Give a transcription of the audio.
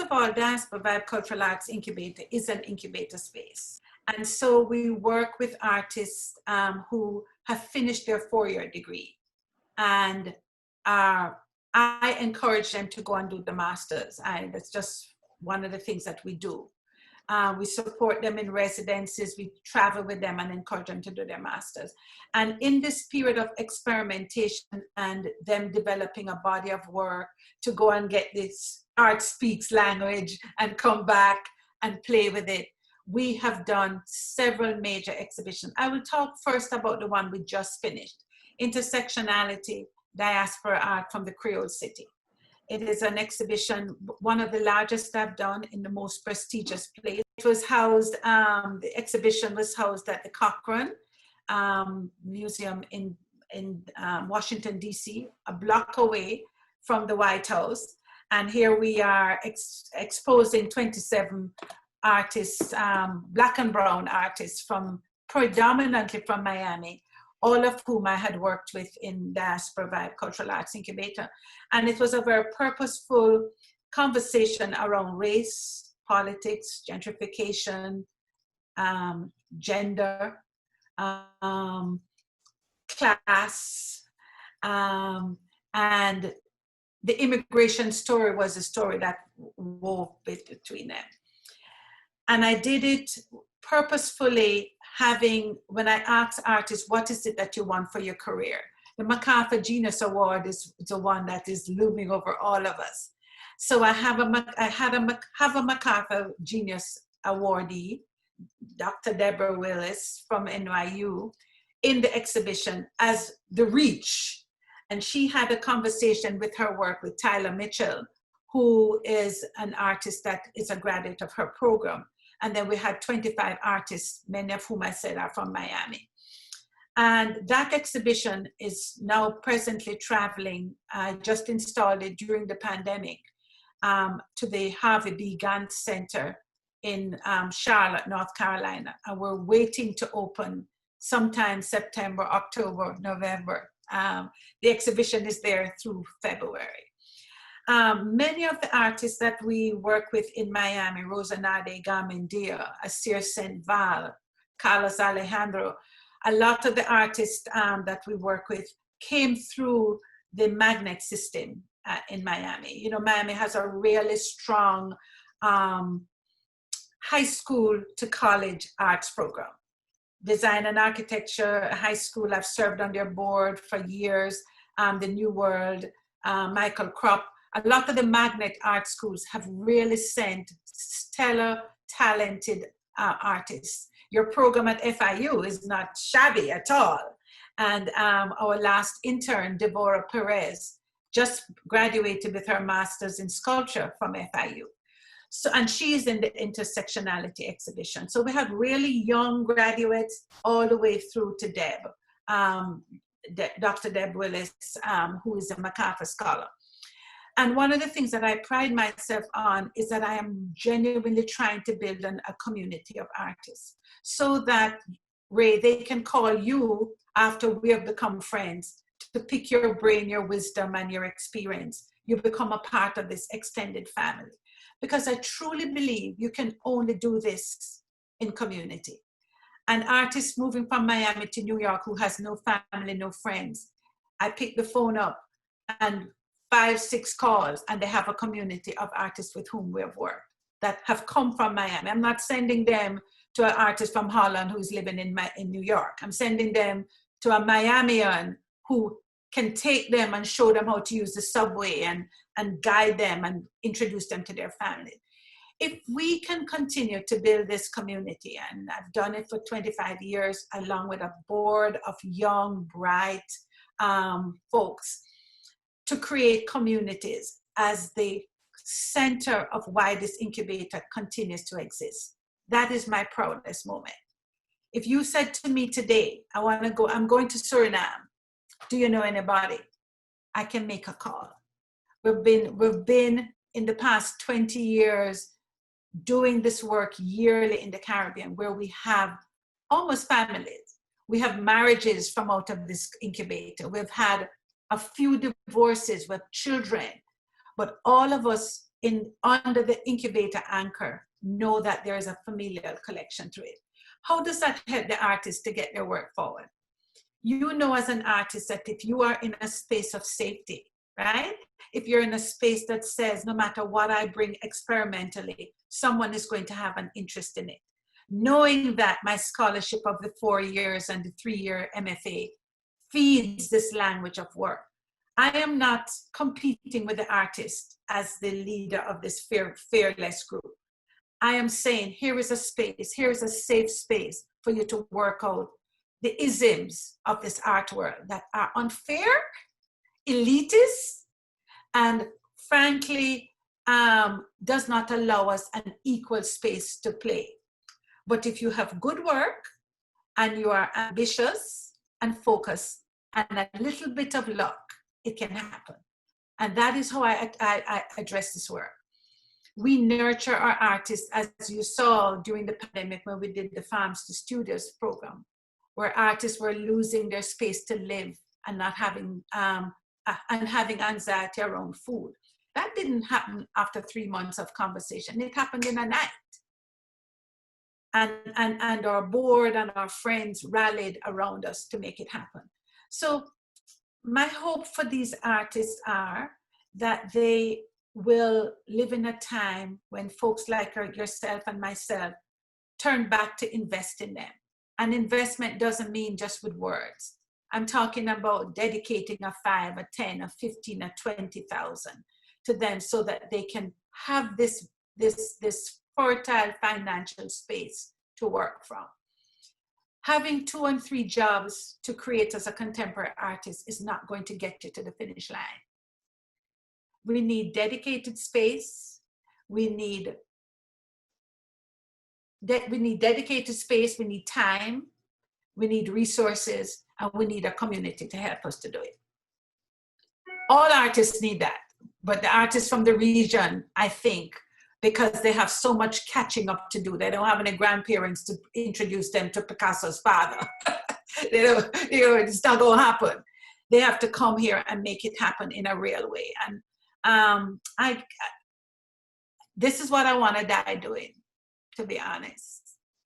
of all, Diaspora Vibe Cultural Arts Incubator is an incubator space. And so we work with artists who have finished their 4-year degree. And I encourage them to go and do the masters. That's just one of the things that we do. We support them in residencies, we travel with them and encourage them to do their masters. And in this period of experimentation and them developing a body of work to go and get this art speaks language and come back and play with it, we have done several major exhibitions. I will talk first about the one we just finished, Intersectionality, Diaspora Art from the Creole City. It is an exhibition, one of the largest I've done in the most prestigious place. It was housed, the exhibition was housed at the Cochrane Museum in Washington, D.C., a block away from the White House. And here we are exposing 27 artists, Black and brown artists predominantly from Miami, all of whom I had worked with in Diaspora Vibe Cultural Arts Incubator. And it was a very purposeful conversation around race, politics, gentrification, gender, class, and the immigration story was a story that wove between them. And I did it purposefully, when I asked artists, what is it that you want for your career? The MacArthur Genius Award is the one that is looming over all of us. So I have a MacArthur Genius Awardee, Dr. Deborah Willis from NYU, in the exhibition as the reach. And she had a conversation with her work with Tyler Mitchell, who is an artist that is a graduate of her program. And then we had 25 artists, many of whom I said are from Miami. And that exhibition is now presently traveling. I just installed it during the pandemic to the Harvey B. Gantt Center in Charlotte, North Carolina. And we're waiting to open sometime September, October, November. The exhibition is there through February. Many of the artists that we work with in Miami, Rosanade Garmendia, Asir Senval, Carlos Alejandro, a lot of the artists that we work with came through the magnet system in Miami. You know, Miami has a really strong high school to college arts program. Design and architecture, high school, I've served on their board for years, the New World, Michael Kropp. A lot of the magnet art schools have really sent stellar, talented artists. Your program at FIU is not shabby at all. And our last intern, Deborah Perez, just graduated with her master's in sculpture from FIU. So, and she's in the intersectionality exhibition. So we have really young graduates all the way through to Deb, Dr. Deb Willis, who is a MacArthur scholar. And one of the things that I pride myself on is that I am genuinely trying to build a community of artists so that, Ray, they can call you after we have become friends to pick your brain, your wisdom, and your experience. You become a part of this extended family. Because I truly believe you can only do this in community. An artist moving from Miami to New York who has no family, no friends, I pick the phone up and 5, 6 calls, and they have a community of artists with whom we have worked that have come from Miami. I'm not sending them to an artist from Holland who's living in New York. I'm sending them to a Miamian who can take them and show them how to use the subway and guide them and introduce them to their family. If we can continue to build this community, and I've done it for 25 years, along with a board of young, bright folks, to create communities as the center of why this incubator continues to exist. That is my proudest moment. If you said to me today, I'm going to Suriname, do you know anybody? I can make a call. We've been in the past 20 years doing this work yearly in the Caribbean, where we have almost families. We have marriages from out of this incubator. We've had a few divorces with children, but all of us under the incubator anchor, know that there is a familial connection to it. How does that help the artist to get their work forward? You know as an artist that if you are in a space of safety, right? If you're in a space that says, no matter what I bring experimentally, someone is going to have an interest in it. Knowing that my scholarship of the 4 years and the 3-year MFA feeds this language of work. I am not competing with the artist as the leader of this fearless group. I am saying, here is a space, here is a safe space for you to work out the isms of this art world that are unfair, elitist, and frankly, does not allow us an equal space to play. But if you have good work and you are ambitious and focused and a little bit of luck, it can happen. And that is how I address this work. We nurture our artists, as you saw during the pandemic when we did the Farms to Studios program, where artists were losing their space to live and not having and having anxiety around food. That didn't happen after 3 months of conversation. It happened in a night. And our board and our friends rallied around us to make it happen. So my hope for these artists are that they will live in a time when folks like yourself and myself turn back to invest in them. And investment doesn't mean just with words. I'm talking about dedicating a 5, a 10, a 15, a 20,000 to them so that they can have this fertile financial space to work from. Having 2 and 3 jobs to create as a contemporary artist is not going to get you to the finish line. We need dedicated space. We need dedicated space. We need time. We need resources, and we need a community to help us to do it. All artists need that, but the artists from the region, I think, because they have so much catching up to do. They don't have any grandparents to introduce them to Picasso's father. It's not going to happen. They have to come here and make it happen in a real way. And this is what I want to die doing, to be honest.